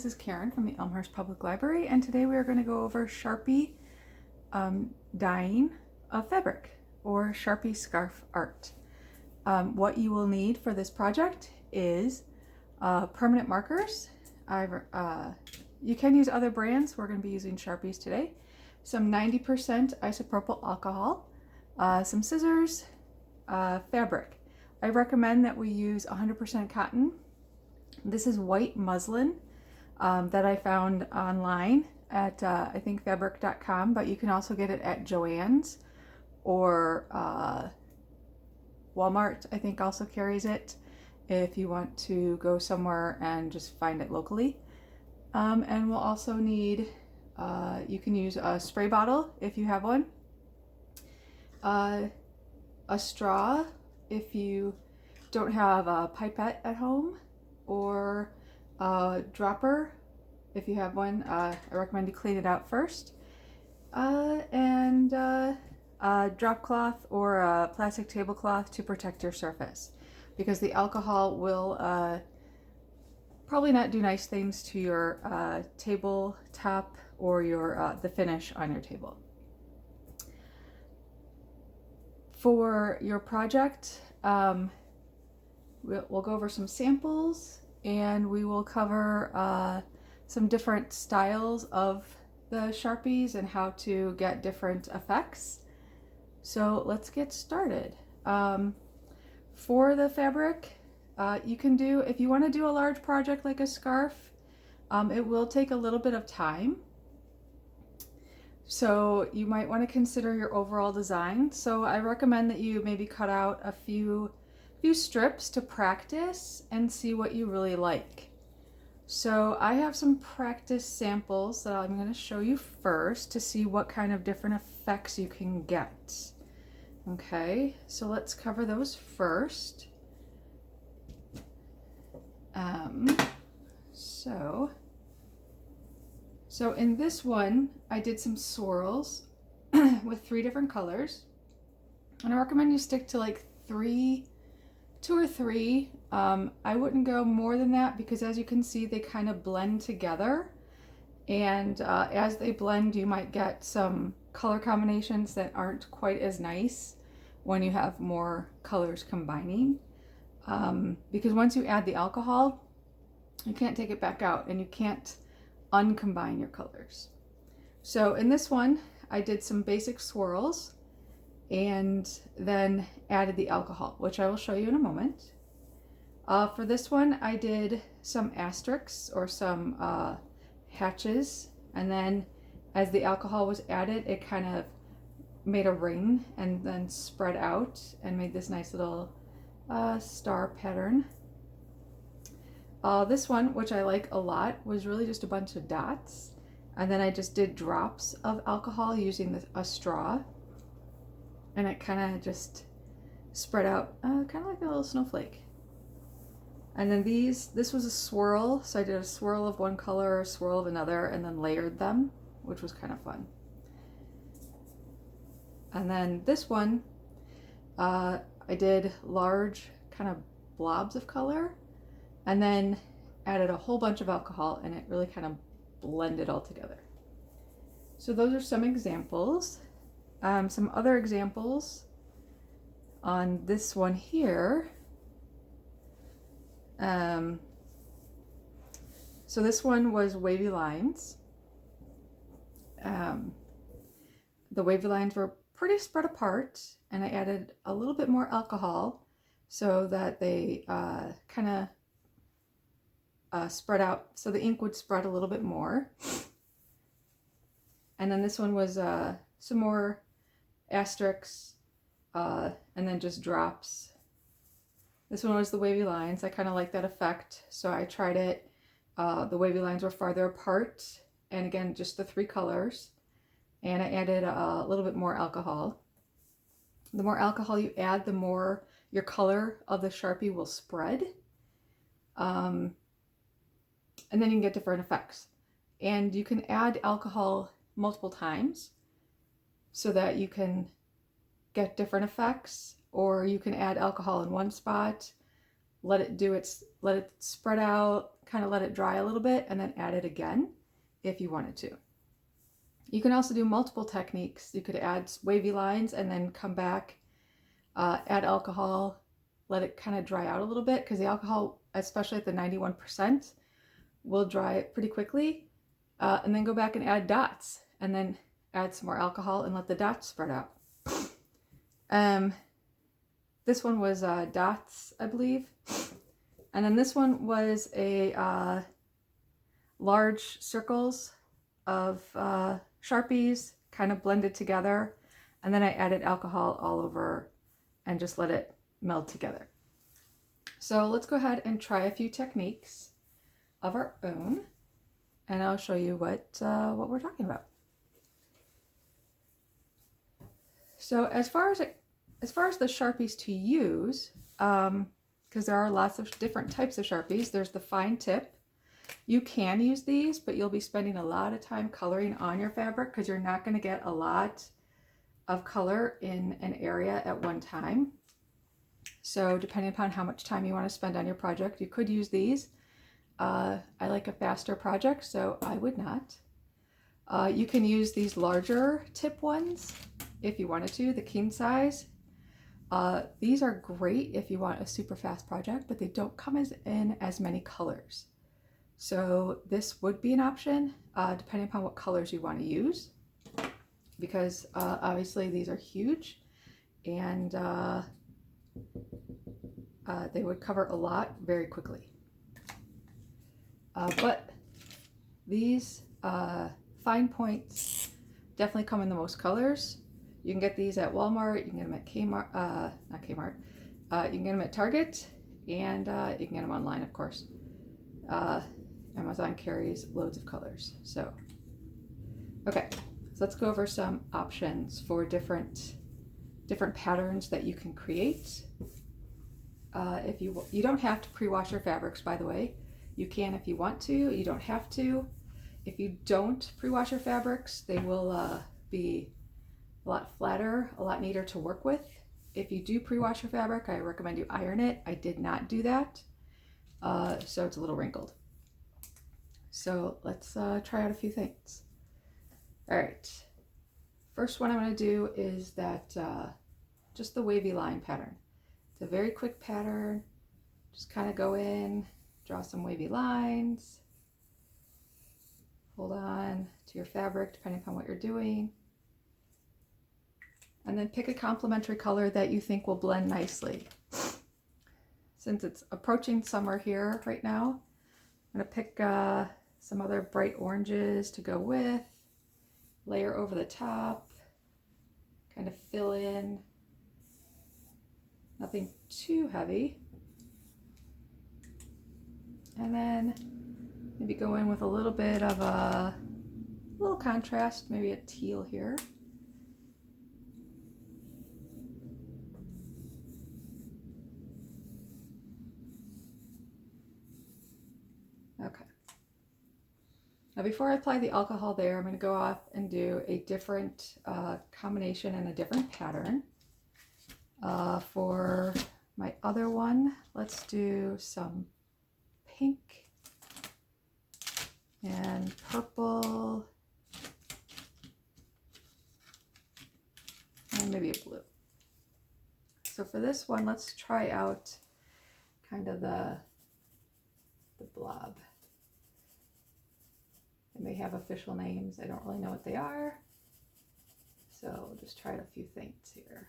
this is Karen from the Elmhurst Public Library, and today we are going to go over Sharpie dyeing of fabric, or Sharpie scarf art. What you will need for this project is permanent markers. You can use other brands. We're going to be using Sharpies today. Some 90% isopropyl alcohol, some scissors, fabric. I recommend that we use 100% cotton. This is white muslin that I found online at I think fabric.com, but you can also get it at Joann's or Walmart, I think also carries it if you want to go somewhere and just find it locally. And we'll also need, you can use a spray bottle if you have one, a straw if you don't have a pipette at home, or a dropper if you have one. I recommend you clean it out first, and a drop cloth or a plastic tablecloth to protect your surface, because the alcohol will probably not do nice things to your tabletop or your the finish on your table. For your project, we'll go over some samples, and we will cover some different styles of the Sharpies and how to get different effects. So let's get started. For the fabric, you can do, if you want to do a large project like a scarf, it will take a little bit of time. So you might want to consider your overall design. So I recommend that you maybe cut out a few strips to practice and see what you really like. So I have some practice samples that I'm going to show you first to see what kind of different effects you can get. Okay, so let's cover those first. So in this one, I did some swirls with 3 different colors, and I recommend you stick to like 2 or 3. I wouldn't go more than that, because as you can see, they kind of blend together, and as they blend, you might get some color combinations that aren't quite as nice when you have more colors combining, because once you add the alcohol, you can't take it back out, and you can't uncombine your colors. So in this one, I did some basic swirls and then added the alcohol, which I will show you in a moment. For this one, I did some asterisks, or some hatches, and then as the alcohol was added, it kind of made a ring and then spread out and made this nice little star pattern. This one, which I like a lot, was really just a bunch of dots, and then I just did drops of alcohol using a straw, and it kind of just spread out, kind of like a little snowflake. And then this was a swirl, so I did a swirl of one color, a swirl of another, and then layered them, which was kind of fun. And then this one, I did large kind of blobs of color, and then added a whole bunch of alcohol, and it really kind of blended all together. So those are some examples. Some other examples on this one here. So this one was wavy lines. The wavy lines were pretty spread apart, and I added a little bit more alcohol so that they kind of spread out, so the ink would spread a little bit more. And then this one was some more asterisks, and then just drops. This one was the wavy lines. I kind of like that effect, so I tried it. The wavy lines were farther apart, and again, just the 3 colors. And I added a little bit more alcohol. The more alcohol you add, the more your color of the Sharpie will spread. And then you can get different effects. And you can add alcohol multiple times so that you can get different effects, or you can add alcohol in one spot let it spread out, kind of let it dry a little bit, and then add it again if you wanted to. You can also do multiple techniques. You could add wavy lines and then come back, add alcohol, let it kind of dry out a little bit, because the alcohol, especially at the 91%, will dry pretty quickly, and then go back and add dots, and then add some more alcohol and let the dots spread out. This one was dots, I believe. And then this one was a large circles of Sharpies kind of blended together. And then I added alcohol all over and just let it meld together. So let's go ahead and try a few techniques of our own, and I'll show you what we're talking about. So as far as the Sharpies to use, because there are lots of different types of Sharpies. There's the fine tip. You can use these, but you'll be spending a lot of time coloring on your fabric because you're not going to get a lot of color in an area at one time. So depending upon how much time you want to spend on your project, you could use these. I like a faster project, so I would not. You can use these larger tip ones if you wanted to, the king size. These are great if you want a super fast project, but they don't come in as many colors. So this would be an option, depending upon what colors you want to use, because obviously these are huge, and they would cover a lot very quickly. But these fine points definitely come in the most colors. You can get these at Walmart, you can get them at Kmart, not Kmart, you can get them at Target, and you can get them online, of course. Amazon carries loads of colors. So, okay, so let's go over some options for different patterns that you can create. If you don't have to pre-wash your fabrics, by the way. You can if you want to, you don't have to. If you don't pre-wash your fabrics, they will be a lot flatter, a lot neater to work with. If you do pre-wash your fabric, I recommend you iron it. I did not do that, so it's a little wrinkled. So let's try out a few things. All right, first one I'm going to do is that just the wavy line pattern. It's a very quick pattern. Just kind of go in, draw some wavy lines, hold on to your fabric depending upon what you're doing, and then pick a complementary color that you think will blend nicely. Since it's approaching summer here right now, I'm going to pick some other bright oranges to go with, layer over the top, kind of fill in, nothing too heavy. And then maybe go in with a little bit of a little contrast, maybe a teal here. Okay. Now before I apply the alcohol there, I'm going to go off and do a different combination and a different pattern. For my other one, let's do some pink and purple and maybe a blue. So for this one, let's try out kind of the blob. They may have official names. I don't really know what they are. So we'll just try a few things here.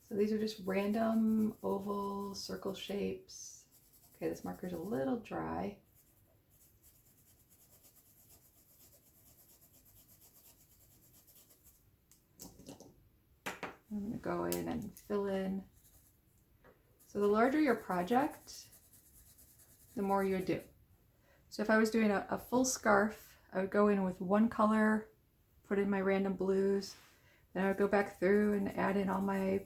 So these are just random oval circle shapes. Okay, this marker's a little dry. I'm going to go in and fill in. So the larger your project, the more you would do. So if I was doing a full scarf, I would go in with one color, put in my random blues, then I would go back through and add in all my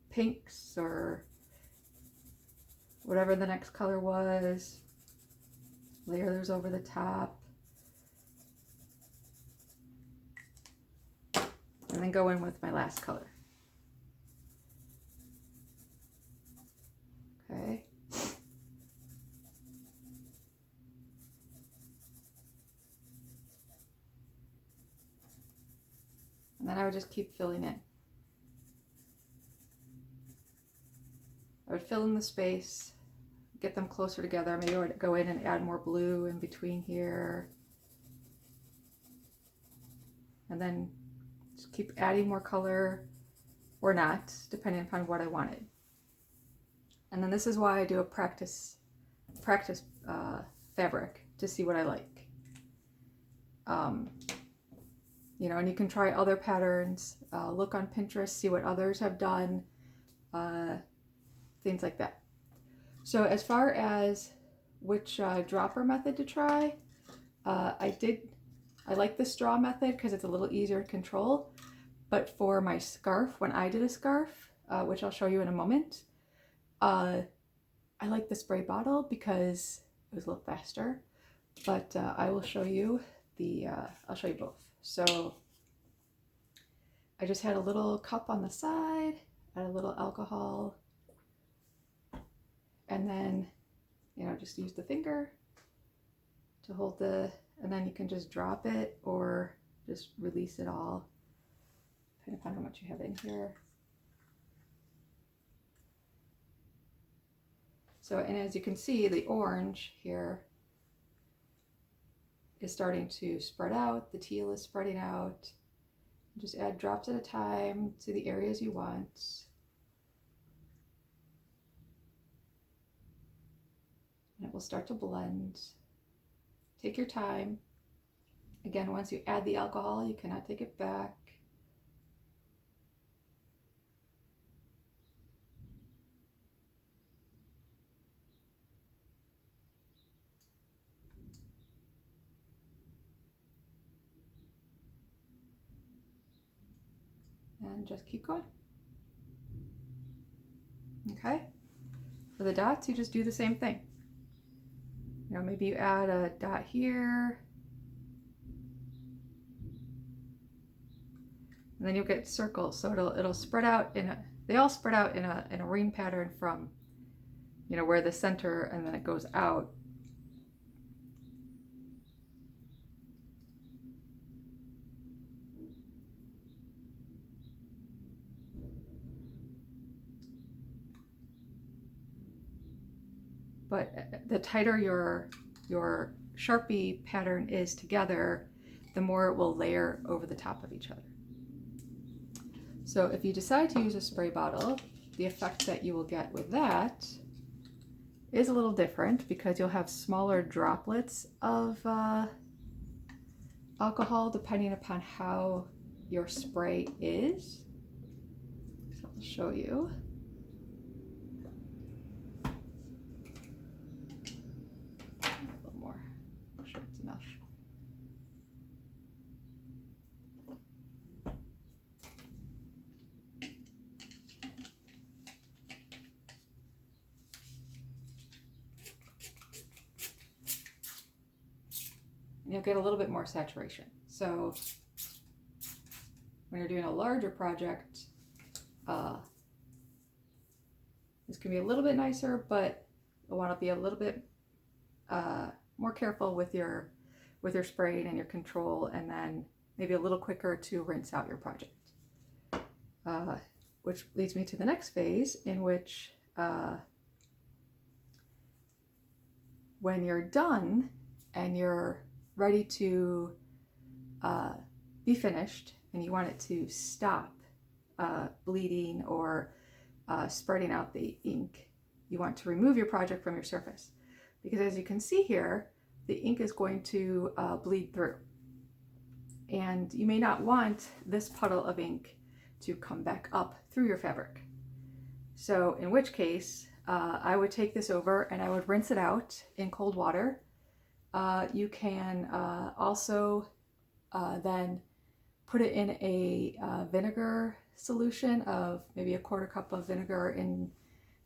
pinks or whatever the next color was, layer those over the top, and then go in with my last color. Okay. And then I would just keep filling in. I would fill in the space, get them closer together. Maybe I would go in and add more blue in between here. And then just keep adding more color or not, depending upon what I wanted. And then this is why I do a practice fabric to see what I like. You know, and you can try other patterns, look on Pinterest, see what others have done, things like that. So as far as which dropper method to try, I like the straw method because it's a little easier to control. But for my scarf, when I did a scarf, which I'll show you in a moment, I like the spray bottle because it was a little faster. But I will show you I'll show you both. So I just had a little cup on the side, add a little alcohol, and then, you know, just use the finger to hold and then you can just drop it or just release it all, depending upon how much you have in here. So, and as you can see, the orange here is starting to spread out, the teal is spreading out. Just add drops at a time to the areas you want. And it will start to blend. Take your time. Again, once you add the alcohol, you cannot take it back. And just keep going. Okay. For the dots, you just do the same thing. You know, maybe you add a dot here. And then you'll get circles. So it'll spread out they all spread out in a ring pattern from, you know, where the center, and then it goes out. But the tighter your Sharpie pattern is together, the more it will layer over the top of each other. So if you decide to use a spray bottle, the effect that you will get with that is a little different because you'll have smaller droplets of alcohol depending upon how your spray is. So I'll show you. Enough. You'll get a little bit more saturation. So when you're doing a larger project, this can be a little bit nicer, but you'll want to be a little bit more careful with your spraying and your control, and then maybe a little quicker to rinse out your project. Which leads me to the next phase, in which when you're done and you're ready to be finished and you want it to stop bleeding or spreading out the ink, you want to remove your project from your surface. Because as you can see here, the ink is going to bleed through. And you may not want this puddle of ink to come back up through your fabric. So in which case, I would take this over and I would rinse it out in cold water. You can also then put it in a vinegar solution of maybe a 1/4 cup of vinegar in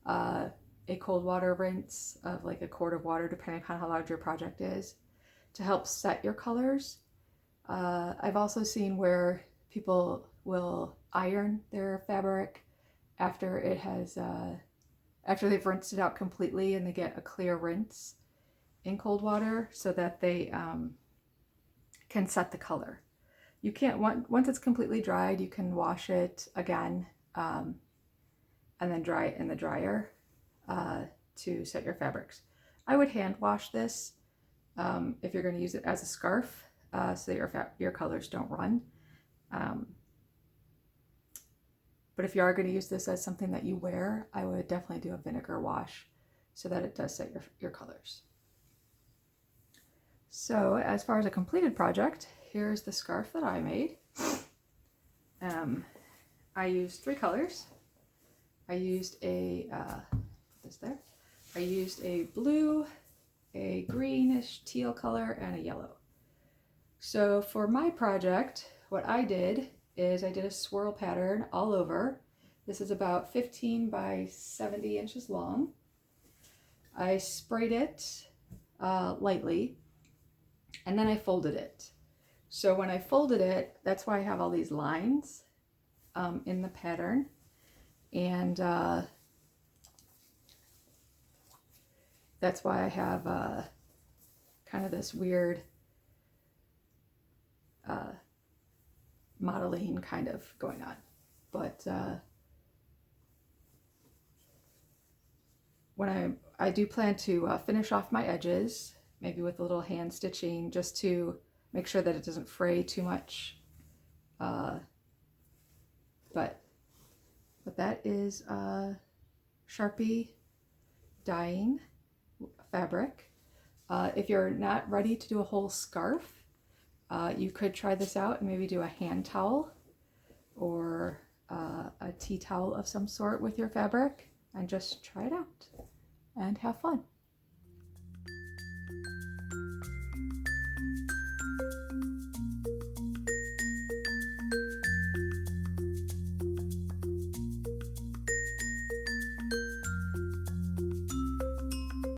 a cold water rinse of like 1/4 of water, depending on how large your project is, to help set your colors. I've also seen where people will iron their fabric after it has, after they've rinsed it out completely, and they get a clear rinse in cold water so that they can set the color. You can't, once it's completely dried, you can wash it again and then dry it in the dryer to set your fabrics. I would hand wash this if you're going to use it as a scarf so that your colors don't run. But if you are going to use this as something that you wear, I would definitely do a vinegar wash so that it does set your colors. So as far as a completed project, here's the scarf that I made. I used 3 colors. I used a, put this there. I used a blue, a greenish teal color, and a yellow. So for my project, what I did is I did a swirl pattern all over. This is about 15 by 70 inches long. I sprayed it lightly, and then I folded it. So when I folded it, that's why I have all these lines in the pattern. And that's why I have kind of this weird modeling kind of going on. But when I do plan to finish off my edges, maybe with a little hand stitching, just to make sure that it doesn't fray too much. But that is Sharpie dyeing fabric. If you're not ready to do a whole scarf, you could try this out and maybe do a hand towel or a tea towel of some sort with your fabric and just try it out and have fun.